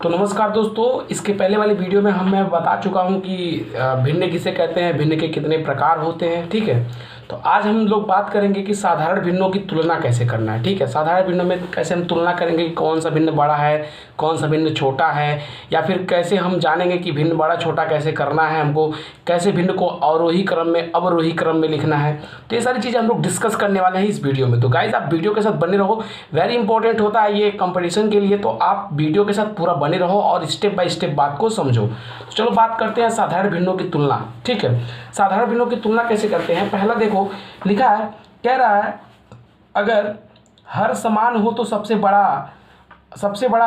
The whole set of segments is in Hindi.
तो नमस्कार दोस्तों, इसके पहले वाली वीडियो में मैं बता चुका हूं कि भिन्न किसे कहते हैं, भिन्न के कितने प्रकार होते हैं। ठीक है, तो आज हम लोग बात करेंगे कि साधारण भिन्नों की तुलना कैसे करना है। ठीक है, साधारण भिन्नों में कैसे हम तुलना करेंगे कि कौन सा भिन्न बड़ा है, कौन सा भिन्न छोटा है, या फिर कैसे हम जानेंगे कि भिन्न बड़ा छोटा कैसे करना है, हमको कैसे भिन्न को अवरोही क्रम में अवरोही क्रम में लिखना है। तो ये सारी चीज़ें हम लोग डिस्कस करने वाले हैं इस वीडियो में। तो गाइज आप वीडियो के साथ बने रहो, वेरी इंपॉर्टेंट होता है ये कंपटीशन के लिए। तो आप वीडियो के साथ पूरा बने रहो और स्टेप बाय स्टेप बात को समझो। तो चलो बात करते हैं साधारण भिन्नों की तुलना। ठीक है, साधारण भिन्नों की तुलना कैसे करते हैं। पहला देखो लिखा है, कह रहा है अगर हर समान हो तो सबसे बड़ा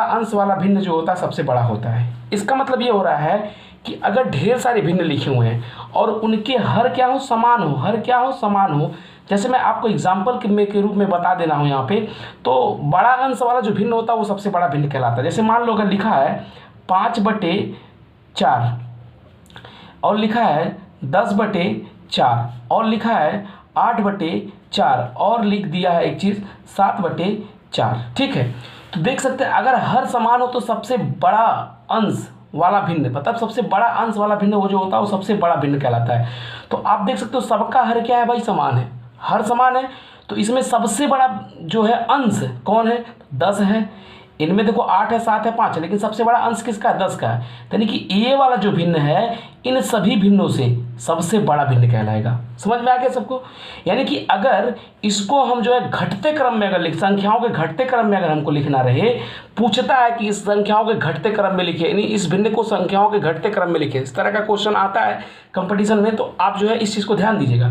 अंश वाला भिन्न जो होता है सबसे बड़ा होता है। इसका मतलब ये हो रहा है कि अगर ढेर सारे भिन्न लिखे हुए हैं और उनके हर क्या हो, समान हो, हर क्या हो, समान हो। जैसे मैं आपको एग्जाम्पल के रूप में बता देना हूँ यहाँ पे, तो बड़ा अंश वाला जो भिन्न होता है वो सबसे बड़ा भिन्न कहलाता है। जैसे मान लो अगर लिखा है 5/4 और लिखा है 10/4 और लिखा है 8/4 और लिख दिया है एक चीज़ 7/4। ठीक है, तो देख सकते हैं अगर हर समान हो तो सबसे बड़ा अंश वाला भिन्न, मतलब सबसे बड़ा अंश वाला भिन्न वो जो होता है वो सबसे बड़ा भिन्न कहलाता है। तो आप देख सकते हो सबका हर क्या है भाई, समान है, हर समान है। तो इसमें सबसे बड़ा जो है अंश कौन है, 10 है। इनमें देखो 8 है, 7 है, 5 है, लेकिन सबसे बड़ा अंश किसका है, 10 का है। यानी कि ये वाला जो भिन्न है इन सभी भिन्नों से सबसे बड़ा भिन्न कहलाएगा। समझ में आ गया सबको। यानी कि अगर इसको हम जो है घटते क्रम में अगर संख्याओं के घटते क्रम में अगर हमको लिखना रहे, पूछता है कि इस संख्याओं के घटते क्रम में लिखे, यानी इस भिन्न को संख्याओं के घटते क्रम में लिखे, इस तरह का क्वेश्चन आता है कंपटीशन में, तो आप जो है इस चीज़ को ध्यान दीजिएगा।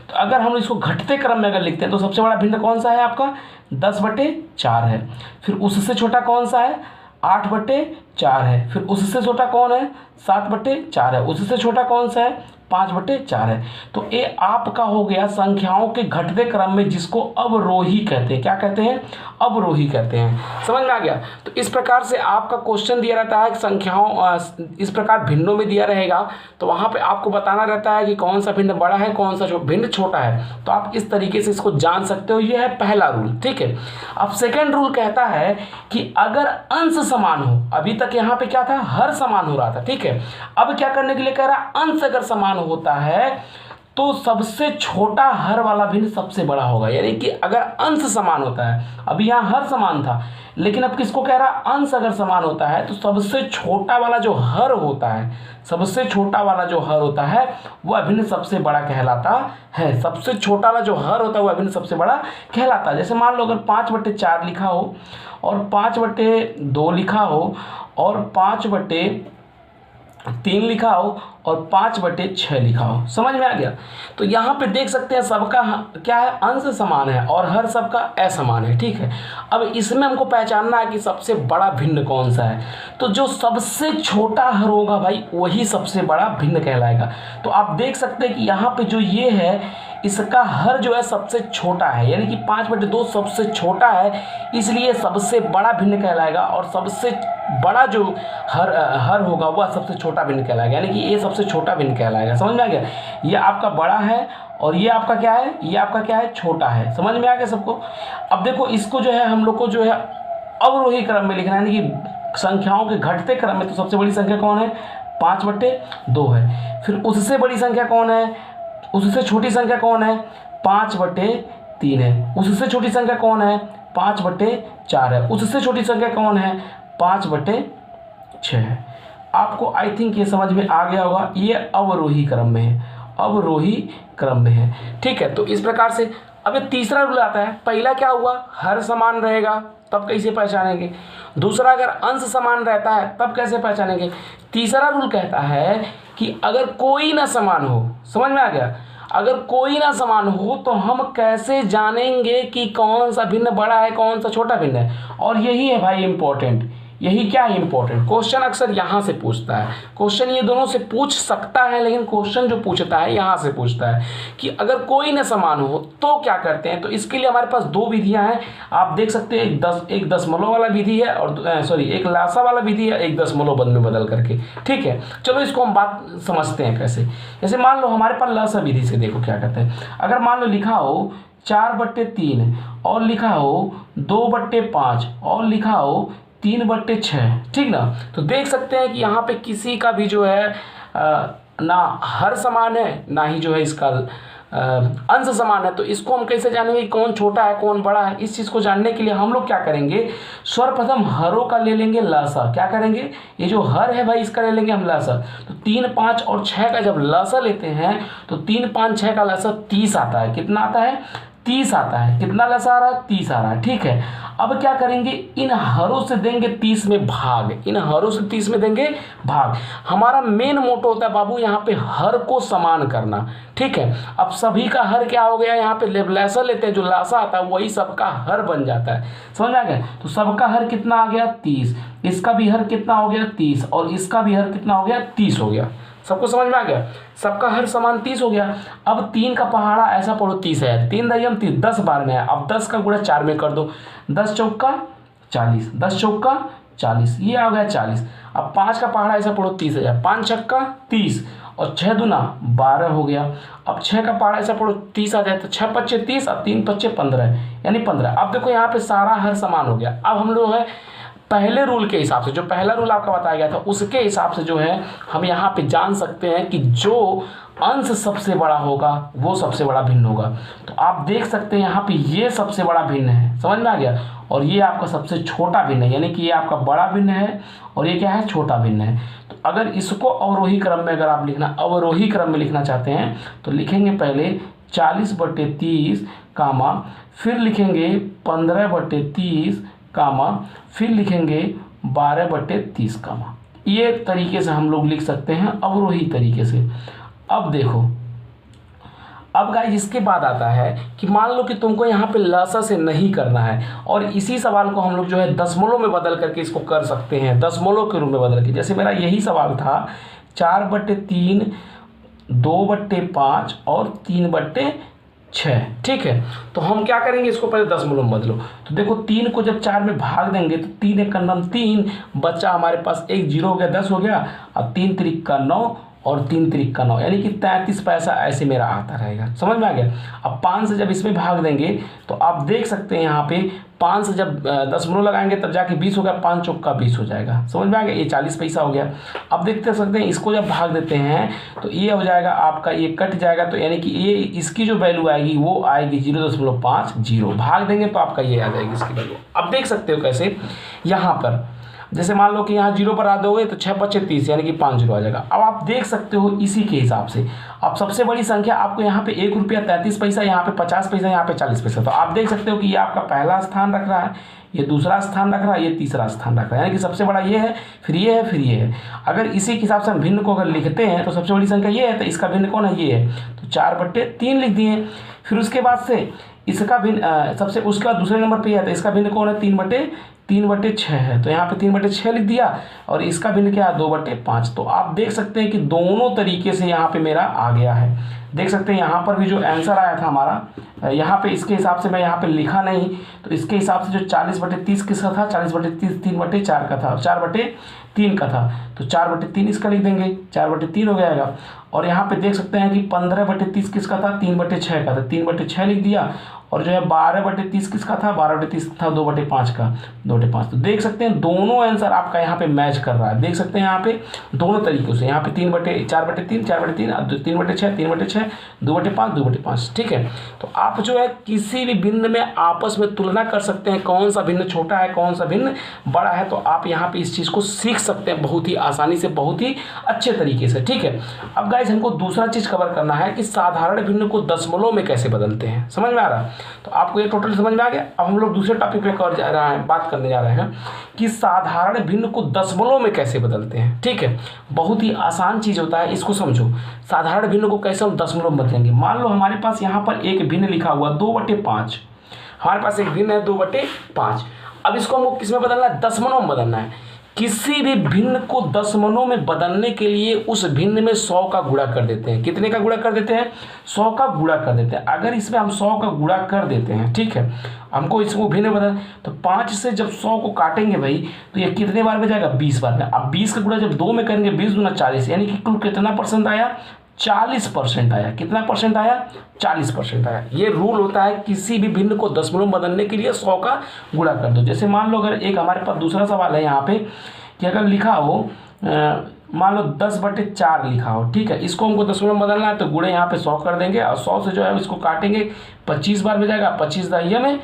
तो अगर हम इसको घटते क्रम में अगर लिखते हैं तो सबसे बड़ा भिन्न कौन सा है आपका, 10/4 है। फिर उससे छोटा कौन सा है, 8/4 है। फिर उससे छोटा कौन है, 7/4 है। उससे छोटा कौन सा है, 5/4 है। तो ये आपका हो गया संख्याओं के घटते क्रम में, जिसको अवरोही कहते हैं। क्या कहते हैं, अवरोही कहते हैं। समझ में आ गया। तो इस प्रकार से आपका क्वेश्चन दिया रहता है संख्याओं, इस प्रकार भिन्नों में दिया रहेगा, तो वहाँ पे आपको बताना रहता है कि कौन सा भिन्न बड़ा है, कौन सा भिन्न छोटा है। तो आप इस तरीके से इसको जान सकते हो। ये है पहला रूल। ठीक है, अब सेकेंड रूल कहता है कि अगर अंश समान हो, अभी तक यहाँ पे क्या था, हर समान हो रहा था। ठीक है, अब क्या करने के लिए कह रहा है, अंश अगर समान होता है तो सबसे छोटा हर वाला भिन्न सबसे बड़ा होगा। यानी कि अगर अंश समान होता है, अभी यहाँ हर समान था, लेकिन अब किसको कह रहा है, अंश अगर समान होता है तो सबसे छोटा वाला जो हर होता है, सबसे छोटा वाला जो हर होता है वह भिन्न सबसे बड़ा कहलाता है। सबसे छोटा वाला जो हर होता है वह भिन्न सबसे बड़ा कहलाता है। जैसे मान लो अगर 5/4 लिखा हो और 5/2 लिखा हो और 5/3 लिखा हो और 5/6 लिखा हो। समझ में आ गया। तो यहाँ पे देख सकते हैं सबका क्या है, अंश समान है और हर सबका असमान है। ठीक है, अब इसमें हमको पहचानना है कि सबसे बड़ा भिन्न कौन सा है। तो जो सबसे छोटा हर होगा भाई वही सबसे बड़ा भिन्न कहलाएगा। तो आप देख सकते हैं कि यहाँ पे जो ये है इसका हर जो है सबसे छोटा है, यानी कि 5/2 सबसे छोटा है, इसलिए सबसे बड़ा भिन्न कहलाएगा। और सबसे बड़ा जो हर होगा वह सबसे छोटा भिन्न कहलाएगा, यानी कि ये सबसे छोटा भिन्न कहलाएगा। समझ में आ गया। ये आपका बड़ा है और ये आपका क्या है, ये आपका क्या है, छोटा है। समझ में आ गया सबको। अब देखो इसको जो है हम लोग को जो है अवरोही क्रम में लिखना है, यानी कि संख्याओं के घटते क्रम में। तो सबसे बड़ी संख्या कौन है, 5/2 है। फिर उससे बड़ी संख्या कौन है, उससे छोटी संख्या कौन है, 5/3 है। उससे छोटी संख्या कौन है, 5/4 है। उससे छोटी संख्या कौन है, 5/6 है। आपको आई थिंक ये समझ में आ गया होगा। ये अवरोही क्रम में है, अवरोही क्रम में है। ठीक है, तो इस प्रकार से अब ये तीसरा रूल आता है। पहला क्या हुआ, हर समान रहेगा, तब कैसे पहचानेंगे। दूसरा अगर अंश समान रहता है तब कैसे पहचानेंगे। तीसरा रूल कहता है कि अगर कोई ना समान हो, समझ में आ गया, अगर कोई ना समान हो तो हम कैसे जानेंगे कि कौन सा भिन्न बड़ा है, कौन सा छोटा भिन्न है। और यही है भाई इंपॉर्टेंट, यही क्या है इंपॉर्टेंट। क्वेश्चन अक्सर यहाँ से पूछता है। क्वेश्चन ये दोनों से पूछ सकता है, लेकिन क्वेश्चन जो पूछता है यहाँ से पूछता है कि अगर कोई न समान हो तो क्या करते हैं। तो इसके लिए हमारे पास दो विधियाँ हैं, आप देख सकते हैं। एक दशमलव वाला विधि है और एक लासा वाला विधि है, एक दशमलव बंद में बदल करके। ठीक है, चलो इसको हम बात समझते हैं कैसे। जैसे मान लो हमारे पास लासा विधि से देखो क्या कहते हैं। अगर मान लो लिखा हो 4/3 और लिखा हो 2/5 और लिखा हो 3/6, ठीक ना। तो देख सकते हैं कि यहाँ पे किसी का भी जो है ना हर समान है ना ही जो है इसका अंश समान है। तो इसको हम कैसे जानेंगे कि कौन छोटा है कौन बड़ा है? इस चीज़ को जानने के लिए हम लोग क्या करेंगे, सर्वप्रथम हरों का ले लेंगे लसा। क्या करेंगे, ये जो हर है भाई इसका ले लेंगे हम लसा। तो 3, 5 और 6 का जब लसा लेते हैं तो 3, 5, 6 का लसा 30 आता है। कितना आता है? 30 आता है। कितना लसा आ रहा है? 30 आ रहा है, ठीक है। अब क्या करेंगे, इन हरों से देंगे 30 में भाग, इन हरों से 30 में देंगे भाग। हमारा मेन मोटो होता है बाबू यहाँ पे हर को समान करना, ठीक है। अब सभी का हर क्या हो गया, यहाँ पे लसा लेते हैं, जो लासा आता है वही सबका हर बन जाता है। समझ में आ गया? तो सबका हर कितना आ गया? 30। इसका भी हर कितना हो गया? 30। और इसका भी हर कितना हो गया? 30 हो गया। सबको समझ में आ गया? सबका हर समान 30 हो गया। अब 3 का पहाड़ा ऐसा पढ़ो 30 है, 3 दरियम 30, 10 बार में है। अब 10 का गुणा 4 में कर दो, 10 चौका 40, 10 चौका 40, ये आ गया 40। अब 5 का पहाड़ा ऐसा पढ़ो 30 है, 5 छक्का 30 और 6 दूना 12 हो गया। अब 6 का पहाड़ा ऐसा पढ़ो 30 आ जाए तो 6 पच्चे 30 और 3 पच्चे 15, यानी 15। अब देखो यहाँ पे सारा हर समान हो गया। अब हम लोग है पहले रूल के हिसाब से, जो पहला रूल आपका बताया गया था उसके हिसाब से जो है हम यहाँ पे जान सकते हैं कि जो अंश सबसे बड़ा होगा वो सबसे बड़ा भिन्न होगा। तो आप देख सकते हैं यहाँ पे ये सबसे बड़ा भिन्न है, समझ में आ गया, और ये आपका सबसे छोटा भिन्न है, यानी कि ये आपका बड़ा भिन्न है और ये क्या है, छोटा भिन्न है। तो अगर इसको अवरोही क्रम में अगर आप अवरोही क्रम में लिखना चाहते हैं तो लिखेंगे पहले 40/30 कामा, फिर लिखेंगे 15/30 कामा, फिर लिखेंगे 12/30 कामा। ये तरीके से हम लोग लिख सकते हैं अवरोही तरीके से। अब देखो, अब गाइस इसके बाद आता है कि मान लो कि तुमको यहाँ पे लसा से नहीं करना है और इसी सवाल को हम लोग जो है दशमलव में बदल करके इसको कर सकते हैं, दशमलव के रूप में बदल के। जैसे मेरा यही सवाल था 4/3, 2/5 और 3/6, ठीक है। तो हम क्या करेंगे, इसको पहले दशमलव में बदलो। तो देखो 3 को जब 4 में भाग देंगे तो 3 एक का नाम 3 बच्चा, हमारे पास एक 0 हो गया, 10 हो गया। अब 3 त्रिक का 9 और 3 त्रिक का 9, यानी कि 33 पैसा ऐसे मेरा आता रहेगा। समझ में आ गया? अब 5 से जब इसमें भाग देंगे तो आप देख सकते हैं यहाँ पे 5 से जब दशमलव लगाएंगे तब जाके 20 हो गया, 5 चौका 20 हो जाएगा। समझ में आ गया? ये 40 पैसा हो गया। अब देखते सकते हैं इसको जब भाग देते हैं तो ये हो जाएगा आपका, ये कट जाएगा, तो यानी कि ये इसकी जो वैल्यू आएगी वो आएगी 0.50। भाग देंगे तो आपका ये आ जाएगी इसकी वैल्यू। अब देख सकते हो कैसे, यहाँ पर जैसे मान लो कि यहाँ 0 पर आ दोगे तो 6×5 यानी कि 5 0 आ जाएगा। अब आप देख सकते हो इसी के हिसाब से अब सबसे बड़ी संख्या आपको यहाँ पे 1 रुपया 33 पैसा, यहाँ पे 50 पैसा, यहाँ पे 40 पैसा। तो आप देख सकते हो कि ये आपका पहला स्थान रख रहा है, ये दूसरा स्थान रख रहा है, ये तीसरा स्थान रख रहा है, यानी कि सबसे बड़ा ये है, फिर ये है, फिर ये है। अगर इसी के हिसाब से हम भिन्न को अगर लिखते हैं तो सबसे बड़ी संख्या ये है, तो इसका भिन्न कौन है, ये है। तो 4/3 लिख दिए। फिर उसके बाद से इसका भिन्न सबसे, उसके बाद दूसरे नंबर पे है तो इसका भिन्न कौन है, 3/6 है। तो यहाँ पे 3/6 लिख दिया और इसका भिन्न क्या है, 2/5। तो आप देख सकते हैं कि दोनों तरीके से यहाँ पे मेरा आ गया है। देख सकते हैं यहाँ पर भी जो आंसर आया था हमारा, यहाँ पे इसके हिसाब से मैं यहाँ पे लिखा नहीं, तो इसके हिसाब से जो 40/30 किसका था, 40/30 3/4 का था, 4/3 का था। तो 4/3 इसका लिख देंगे, 4/3 हो जाएगा। और यहाँ पे देख सकते हैं कि 15/30 किसका था, 3/6 का था, 3/6 लिख दिया। और जो है 12/30 किसका था, 12/30 था 2/5 का, 2/5। तो देख सकते हैं दोनों आंसर आपका यहाँ पे मैच कर रहा है। देख सकते हैं यहाँ पे दोनों तरीकों से, यहाँ पे 4/3 4/3 3/6 3/6 2/5 2/5, ठीक है। तो आप जो है किसी भी भिन्न में आपस में तुलना कर सकते हैं, कौन सा भिन्न छोटा है कौन सा भिन्न बड़ा है। तो आप यहाँ पे इस चीज़ को सीख सकते हैं बहुत ही आसानी से, बहुत ही अच्छे तरीके से, ठीक है। अब गाइस हमको दूसरा चीज़ कवर करना है कि साधारण भिन्न को दशमलव में कैसे बदलते हैं। समझ में आ रहा है? तो आपको ये टोटल समझ में आ गया। अब हम लोग दूसरे टॉपिक पे बात करने जा रहे हैं कि साधारण भिन्न को दशमलव में कैसे बदलते हैं, ठीक है। बहुत ही आसान चीज़ होता है, इसको समझो। साधारण भिन्न को कैसे हम दशमलव में बदलेंगे। मान लो हमारे पास यहाँ पर एक भिन्न लिखा हुआ 2/5, हमारे पास एक भिन्न है 2/5। अब इसको हमको किस में बदलना है, दशमलव में बदलना है। किसी भी भिन्न को दशमलव में बदलने के लिए उस भिन्न में 100 का गुणा कर देते हैं। कितने का गुणा कर देते हैं, 100 का गुणा कर देते हैं। अगर इसमें हम 100 का गुणा कर देते हैं, ठीक है, हमको इसको भिन्न बदल, तो 5 से जब 100 को काटेंगे भाई तो ये कितने बार में जाएगा, 20 बार में। अब 20 का गुणा जब 2 में करेंगे, 20 दूना 40, यानी कि कुल कितना % आया, 40% आया। कितना परसेंट आया? 40% आया। ये रूल होता है किसी भी भिन्न को दशमलव में बदलने के लिए 100 का गुणा कर दो। जैसे मान लो अगर एक हमारे पास दूसरा सवाल है यहाँ पे कि अगर लिखा हो मान लो 10/4 लिखा हो, ठीक है, इसको हमको दशमलव में बदलना है तो गुणे यहाँ पे 100 कर देंगे और 100 से जो है इसको काटेंगे 25 बार में जाएगा, 25 दाहिया में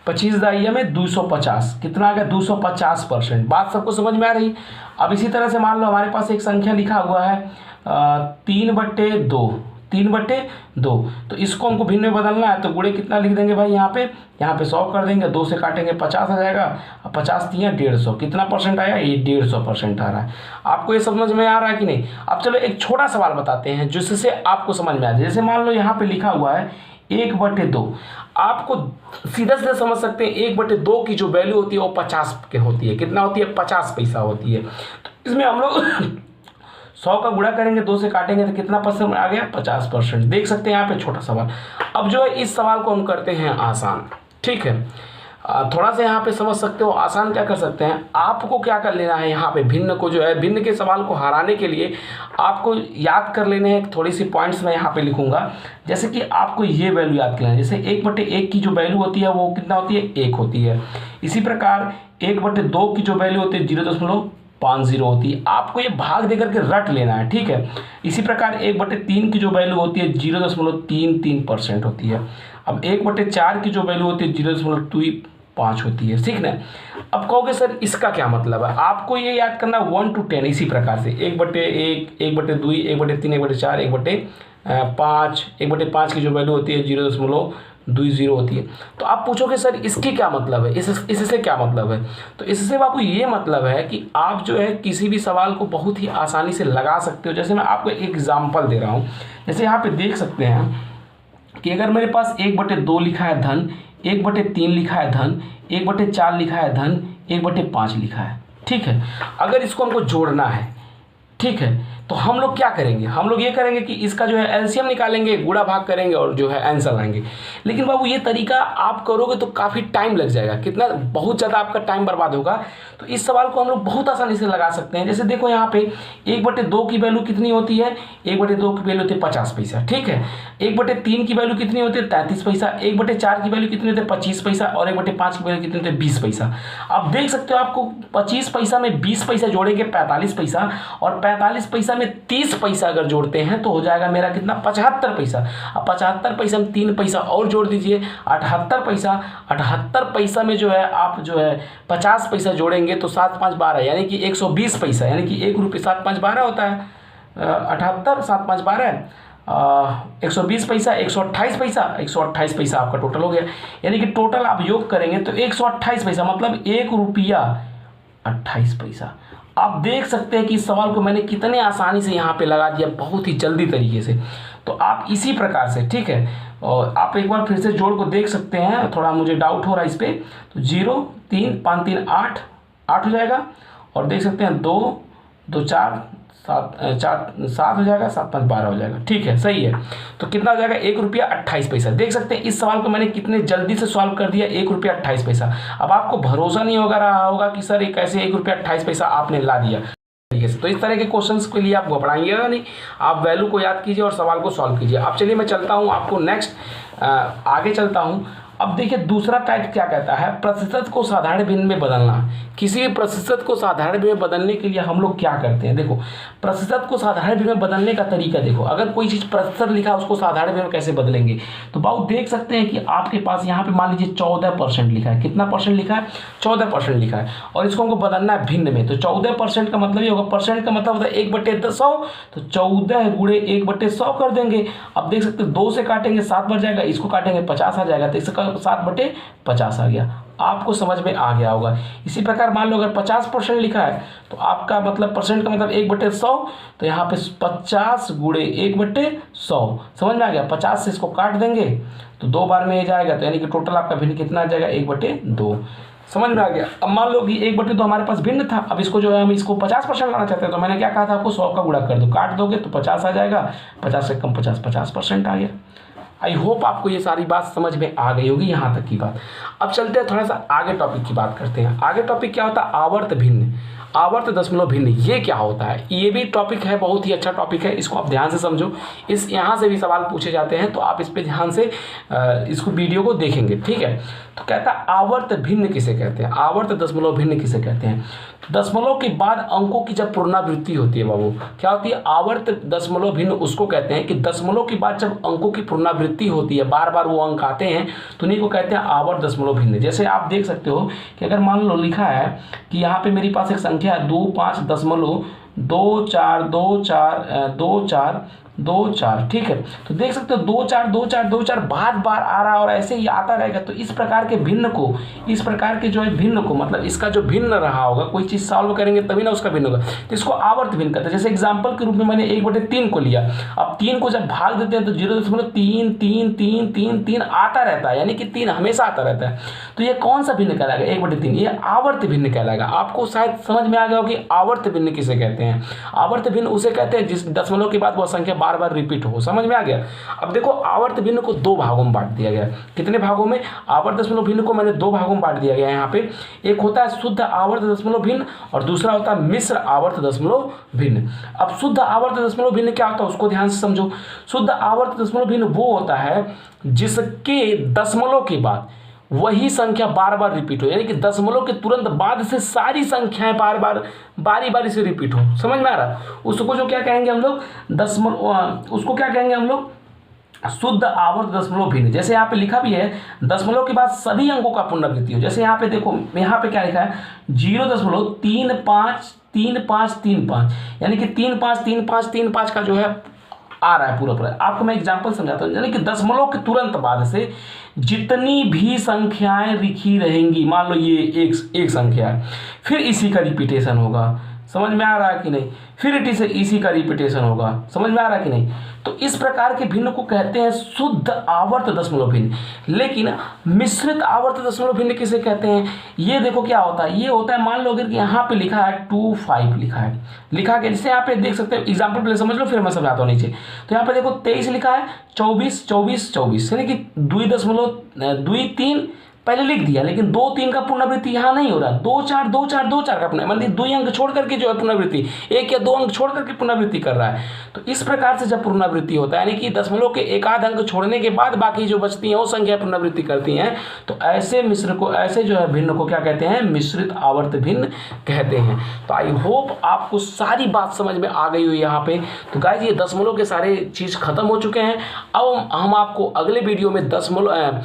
25 दाहिया में 250। कितना आ गया? 250%। बात सबको समझ में आ रही? अब इसी तरह से मान लो हमारे पास एक संख्या लिखा हुआ है 3/2, 3/2, तो इसको हमको भिन्न में बदलना है तो गुणे कितना लिख देंगे भाई यहाँ पे 100 कर देंगे, 2 से काटेंगे 50 आ जाएगा, और 50 दिया 150। कितना परसेंट आया? ये 150% आ रहा है। आपको ये समझ में आ रहा है कि नहीं? अब चलो एक छोटा सवाल बताते हैं जिससे आपको समझ में आ जाए। जैसे मान लो यहाँ पे लिखा हुआ है 1/2, आपको सीधा सीधा समझ सकते हैं 1/2 की जो वैल्यू होती है वो 50 के होती है। कितना होती है? 50 पैसा होती है। तो इसमें हम लोग 100 का गुणा करेंगे, 2 से काटेंगे तो कितना परसेंट आ गया? 50%। देख सकते हैं यहाँ पे छोटा सवाल। अब जो है इस सवाल को हम करते हैं आसान, ठीक है। थोड़ा सा यहाँ पे समझ सकते हो आसान क्या कर सकते हैं। आपको क्या कर लेना है यहाँ पे भिन्न को जो है भिन्न के सवाल को हराने के लिए आपको याद कर लेने हैं थोड़ी सी पॉइंट्स मैं यहाँ पे लिखूंगा। जैसे कि आपको ये वैल्यू याद करना है। जैसे 1/1 की जो वैल्यू होती है वो कितना होती है? 1 होती है। इसी प्रकार 1/2 की जो वैल्यू होती है 0.50 होती है। आपको ये भाग दे करके रट लेना है, ठीक है। इसी प्रकार 1/3 की जो वैल्यू होती है 0.33% होती है। अब 1/4 की जो वैल्यू होती है 0.25 होती है, ठीक ना। अब कहोगे सर इसका क्या मतलब है? आपको ये याद करना 1 to 10 इसी प्रकार से 1/1, 1/2, 1/3, 1/4, 1/5, 1/5 की जो वैल्यू होती है 0.20 होती है। तो आप पूछोगे सर इसकी क्या मतलब है, इससे क्या मतलब है? तो इससे आपको ये मतलब है कि आप जो है किसी भी सवाल को बहुत ही आसानी से लगा सकते हो। जैसे मैं आपको एक एग्जाम्पल दे रहा हूँ। जैसे यहाँ पे देख सकते हैं कि अगर मेरे पास 1/2 लिखा है धन, 1/3 लिखा है धन, 1/4 लिखा है धन, 1/5 लिखा है, ठीक है। अगर इसको हमको जोड़ना है, ठीक है, तो हम लोग क्या करेंगे? हम लोग ये करेंगे कि इसका जो है एलसीएम निकालेंगे, गुणा भाग करेंगे और जो है आंसर लाएंगे। लेकिन बाबू ये तरीका आप करोगे तो काफ़ी टाइम लग जाएगा, कितना बहुत ज़्यादा आपका टाइम बर्बाद होगा। तो इस सवाल को हम लोग बहुत आसानी से लगा सकते हैं। जैसे देखो यहाँ पे 1/2 की वैल्यू कितनी होती है? 1/2 की वैल्यू होती है 50 पैसा, ठीक है। 1/3 की वैल्यू कितनी होती है? 33 पैसा। 1/4 की वैल्यू कितनी होती है? 25 पैसा। और 1/5 की वैल्यू कितनी होती है? 20 पैसा। अब देख सकते हो आपको 25 पैसा में 20 पैसा जोड़ेंगे 45 पैसा, और 45 पैसा में 30 पैसा अगर जोड़ते हैं तो हो जाएगा मेरा कितना? 75 पैसा। अब 75 पैसा में 3 पैसा और जोड़ दीजिए 78 पैसा। 78 पैसा में जो है आप जो है 50 पैसा जोड़ेंगे तो 7 5 12 यानी कि 120 पैसा, यानी कि 1 रुपये 7 5 12 होता है। 78 7 5 12 120 पैसा, 128 पैसा, 128 पैसा आपका टोटल हो गया। यानी कि टोटल आप योग करेंगे तो 128 पैसा मतलब 1 रुपया 28 पैसा। आप देख सकते हैं कि इस सवाल को मैंने कितने आसानी से यहाँ पे लगा दिया, बहुत ही जल्दी तरीके से। तो आप इसी प्रकार से, ठीक है, और आप एक बार फिर से जोड़ को देख सकते हैं। थोड़ा मुझे डाउट हो रहा है इस पर। तो 0 3 5 3 8 8 हो जाएगा, और देख सकते हैं 2 2 4 7 हो जाएगा, 7 5 12 हो जाएगा, ठीक है, सही है। तो कितना हो जाएगा? 1 रुपया 28 पैसा। देख सकते हैं इस सवाल को मैंने कितने जल्दी से सॉल्व कर दिया, 1 रुपया 28 पैसा। अब आपको भरोसा नहीं होगा रहा होगा कि सर ये कैसे 1 रुपया 28 पैसा आपने ला दिया। ठीक है, तो इस तरह के क्वेश्चंस के लिए आप घबराइएगा नहीं, आप वैल्यू को याद कीजिए और सवाल को सॉल्व कीजिए। अब चलिए मैं चलता हूँ आपको नेक्स्ट आगे चलता हूँ। अब देखिए दूसरा टाइप क्या कहता है, प्रतिशत को साधारण भिन्न में बदलना। किसी भी प्रतिशत को साधारण भिन्न में बदलने के लिए हम लोग क्या करते हैं? देखो प्रतिशत को साधारण भिन्न में बदलने का तरीका देखो। अगर कोई चीज़ प्रतिशत लिखा है उसको साधारण भिन्न में कैसे बदलेंगे? तो बाबू देख सकते हैं कि आपके पास यहाँ पे मान लीजिए 14% लिखा है। कितना परसेंट लिखा है? 14% लिखा है, और इसको हमको बदलना है भिन्न में। तो 14% का मतलब ये होगा, परसेंट का मतलब होता है 1/100, तो 14 गुणे 1/100 कर देंगे। अब देख सकते हैं 2 से काटेंगे 7 बच जाएगा, इसको काटेंगे 50 आ जाएगा, तो इसका 7/50 आ गया। आपको समझ में आ गया होगा। इसी प्रकार मान लो अगर 50% लिखा है तो आपका मतलब परसेंट का मतलब 1/100, तो यहाँ पे 50 गुणे 1/100 समझ में आ गया। 50 से इसको काट देंगे तो 2 बार में ये जाएगा, तो यानी कि टोटल आपका भिन्न कितना आ जाएगा? 1/2 समझ में आ गया। अब मान लो कि 1/2 हमारे पास भिन्न था, अब इसको जो है हम इसको 50% लाना चाहते हैं, तो मैंने क्या कहा था आपको? 100 का गुणा कर दो, काट दोगे तो 50 आ जाएगा, 50 से कम 50% आ गया। आई होप आपको ये सारी बात समझ में आ गई होगी, यहाँ तक की बात। अब चलते हैं थोड़ा सा आगे टॉपिक की बात करते हैं। आगे टॉपिक क्या होता है? आवर्त भिन्न। आवर्त दशमलव भिन्न ये क्या होता है, ये भी टॉपिक है, बहुत ही अच्छा टॉपिक है, इसको आप ध्यान से समझो। इस यहाँ से भी सवाल पूछे जाते हैं, तो आप इस पे ध्यान से इसको वीडियो को देखेंगे, ठीक है। तो कहता है आवर्त भिन्न किसे कहते हैं, आवर्त दशमलव भिन्न किसे कहते हैं। दशमलव के बाद अंकों की जब पुनरावृत्ति होती है बाबू, क्या होती है, आवर्त दशमलव भिन्न उसको कहते हैं कि दशमलव के बाद जब अंकों की पुनरावृत्ति होती है, बार बार वो अंक आते हैं, तो उन्हीं को कहते हैं आवर्त दशमलव भिन्न। जैसे आप देख सकते हो कि अगर मान लो लिखा है कि यहाँ पे मेरे पास एक संख्या है 25.24, ठीक है। तो देख सकते हो 24 बार बार आ रहा है और ऐसे ही आता रहेगा। तो इस प्रकार के भिन्न को, इस प्रकार के जो है भिन्न को, मतलब इसका जो भिन्न रहा होगा, कोई चीज़ सॉल्व करेंगे तभी ना उसका भिन्न होगा, तो इसको आवर्त भिन्न कहते हैं। जैसे एग्जाम्पल के रूप में मैंने 1/3 को लिया, अब 3 को जब भाग देते हैं तो 0.3 आता रहता है, यानी कि 3 हमेशा आता रहता है। तो ये कौन सा भिन्न कहलाएगा, 1/3, ये आवर्त भिन्न कहलाएगा। आपको शायद समझ में आ गया हो कि आवर्त भिन्न किसे कहते हैं। आवर्त भिन्न उसे कहते हैं जिस दशमलव के बाद वह संख्या बार बार रिपीट हो। समझ में आ गया। अब देखो आवर्त भिन्न को 2 भागों में बांट दिया गया। कितने भागों में, आवर्त दशमलव भिन्न को मैंने 2 भागों में बांट दिया गया है। यहाँ पे एक होता है शुद्ध आवर्त दशमलव भिन्न और दूसरा होता है मिश्र आवर्त दशमलव भिन्न। अब शुद्ध आवर्त दशमलव भिन्न क्या होता है उसको ध्यान से समझो। शुद्ध आवर्त दशमलव भिन्न वो होता है जिसके दशमलव के बाद वही संख्या बार बार रिपीट हो, यानी कि दशमलव के तुरंत बाद से सारी संख्याएं बार बार बारी बारी से रिपीट हो। समझ में आ रहा, उसको जो क्या कहेंगे हम लोग, उसको क्या कहेंगे हम लोग, शुद्ध आवर्त दशमलव भिन्न। जैसे यहाँ पे लिखा भी है दशमलव के बाद सभी अंकों का पुनरावृत्ति हो। जैसे यहाँ पे देखो, यहाँ पे क्या लिखा है 0.353535, यानी कि 353535 का जो है आ रहा है पूरा। आपको मैं एग्जांपल समझाता हूँ। यानी कि दशमलव के तुरंत बाद से जितनी भी संख्याएं लिखी रहेंगी, मान लो ये एक संख्या है, फिर इसी का रिपीटेशन होगा। समझ में आ रहा है कि नहीं, फिर इसी का रिपीटेशन होगा। समझ में आ रहा है कि नहीं। तो इस प्रकार के भिन्न को कहते हैं शुद्ध आवर्त दशमलव भिन्न। लेकिन मिश्रित आवर्त दशमलव भिन्न किसे कहते हैं, ये देखो क्या होता है। ये होता है, मान लो अगर यहाँ पे लिखा है 25 लिखा गया, जैसे यहाँ पे देख सकते हो, एग्जाम्पल पहले समझ लो फिर मैं समझाता हूँ नीचे। तो यहाँ पे देखो 23 लिखा है, 24 यानी कि 2.23 पहले लिख दिया, लेकिन 2-3 का पुनरावृत्ति यहाँ नहीं हो रहा, 2-4 का पुनरावृत्ति, मतलब 2 अंक छोड़ करके जो है पुनरावृत्ति, 1 या 2 अंक छोड़ करके पुनरावृत्ति कर रहा है। तो इस प्रकार से जब पुनरावृत्ति होता है, यानी कि दशमलव के एक आध अंक छोड़ने के बाद बाकी जो बचती हैं वो संख्या पुनरावृत्ति करती हैं, तो ऐसे मिश्र को, ऐसे जो है भिन्न को क्या कहते हैं, मिश्रित आवर्त भिन्न कहते हैं। तो आई होप आपको सारी बात समझ में आ गई हुई यहाँ पे। तो गाइस ये दशमलव के सारे चीज़ खत्म हो चुके हैं। अब हम आपको अगले वीडियो में दशमलव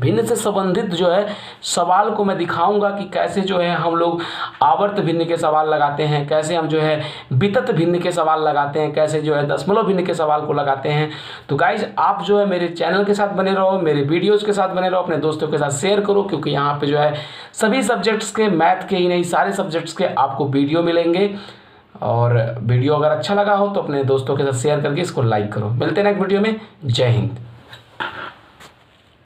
भिन्न से संबंधित जो है सवाल को मैं दिखाऊंगा कि कैसे जो है हम लोग आवर्त भिन्न के सवाल लगाते हैं, कैसे हम जो है वितत भिन्न के सवाल लगाते हैं, कैसे जो है दशमलव भिन्न के सवाल को लगाते हैं। तो गाइज आप जो है मेरे चैनल के साथ बने रहो, मेरे वीडियोज़ के साथ बने रहो, अपने दोस्तों के साथ शेयर करो, क्योंकि यहाँ पे जो है सभी सब्जेक्ट्स के, मैथ के ही नहीं सारे सब्जेक्ट्स के आपको वीडियो मिलेंगे। और वीडियो अगर अच्छा लगा हो तो अपने दोस्तों के साथ शेयर करके इसको लाइक करो। मिलते हैं नेक्स्ट वीडियो में। जय हिंद।